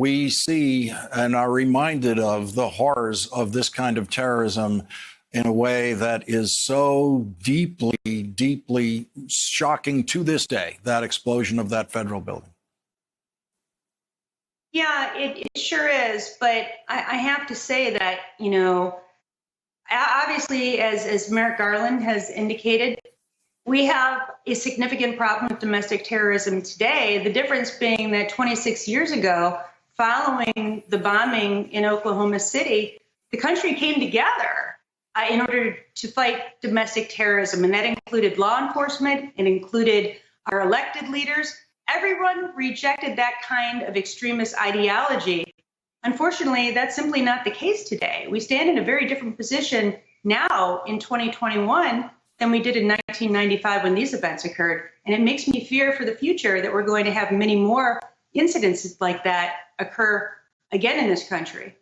we see and are reminded of the horrors of this kind of terrorism in a way that is so deeply, deeply shocking to this day, that explosion of that federal building. Yeah, it sure is. But I have to say that, obviously, as Merrick Garland has indicated, we have a significant problem with domestic terrorism today. The difference being that 26 years ago, following the bombing in Oklahoma City, the country came together in order to fight domestic terrorism. And that included law enforcement, it included our elected leaders. Everyone rejected that kind of extremist ideology. Unfortunately, that's simply not the case today. We stand in a very different position now in 2021 than we did in 1995 when these events occurred. And it makes me fear for the future that we're going to have many more incidences like that occur again in this country.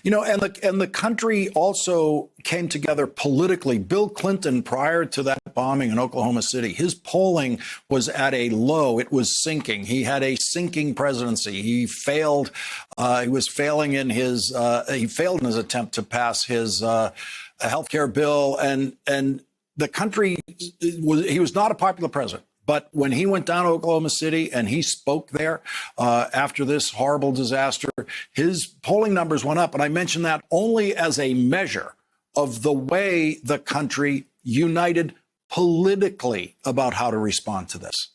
And the country also came together politically. Bill Clinton, prior to that bombing in Oklahoma City, his polling was at a low. It was sinking. He had a sinking presidency. He failed. He was failing in his. He failed in his attempt to pass his health care bill, and the country he was not a popular president. But when he went down to Oklahoma City and he spoke there after this horrible disaster, his polling numbers went up. And I mention that only as a measure of the way the country united politically about how to respond to this.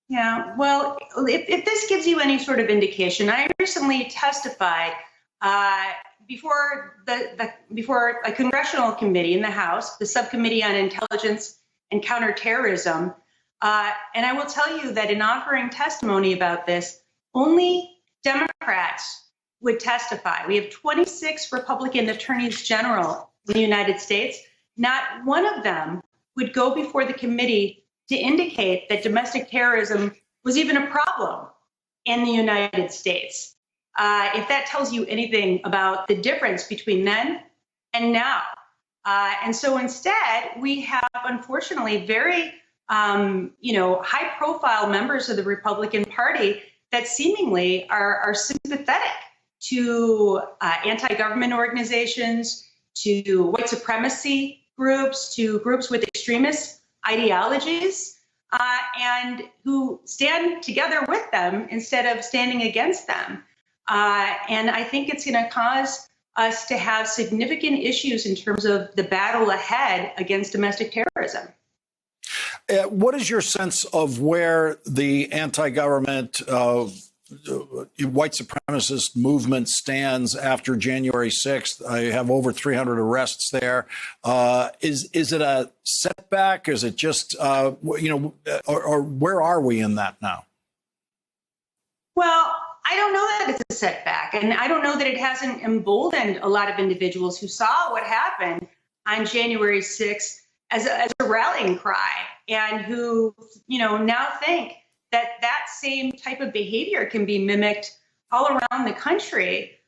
Yeah, well, if this gives you any sort of indication, I recently testified before a congressional committee in the House, the Subcommittee on Intelligence and Counterterrorism. And I will tell you that in offering testimony about this, only Democrats would testify. We have 26 Republican attorneys general in the United States. Not one of them would go before the committee to indicate that domestic terrorism was even a problem in the United States. If that tells you anything about the difference between then and now. And so instead, we have, unfortunately, very, high-profile members of the Republican Party that seemingly are sympathetic to anti-government organizations, to white supremacy groups, to groups with extremist ideologies, and who stand together with them instead of standing against them. And I think it's going to cause us to have significant issues in terms of the battle ahead against domestic terrorism. What is your sense of where the anti-government white supremacist movement stands after January 6th? I have over 300 arrests there. Is it a setback? Is it just, or where are we in that now? Well, I don't know that it's a setback, and I don't know that it hasn't emboldened a lot of individuals who saw what happened on January 6th as a rallying cry, and who, now think that that same type of behavior can be mimicked all around the country,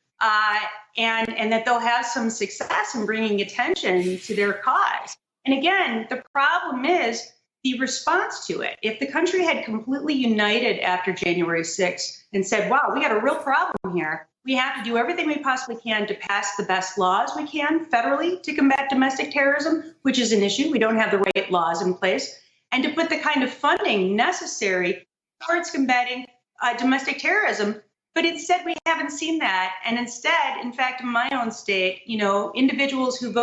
and that they'll have some success in bringing attention to their cause. And again, the problem is the response to it. If the country had completely united after January 6th and said, wow, we got a real problem here. We have to do everything we possibly can to pass the best laws we can federally to combat domestic terrorism, which is an issue. We don't have the right laws in place, and to put the kind of funding necessary towards combating domestic terrorism. But instead, we haven't seen that. And instead, in fact, in my own state, individuals who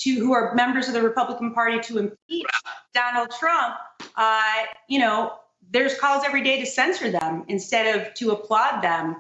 who are members of the Republican Party to impeach Donald Trump, there's calls every day to censor them instead of to applaud them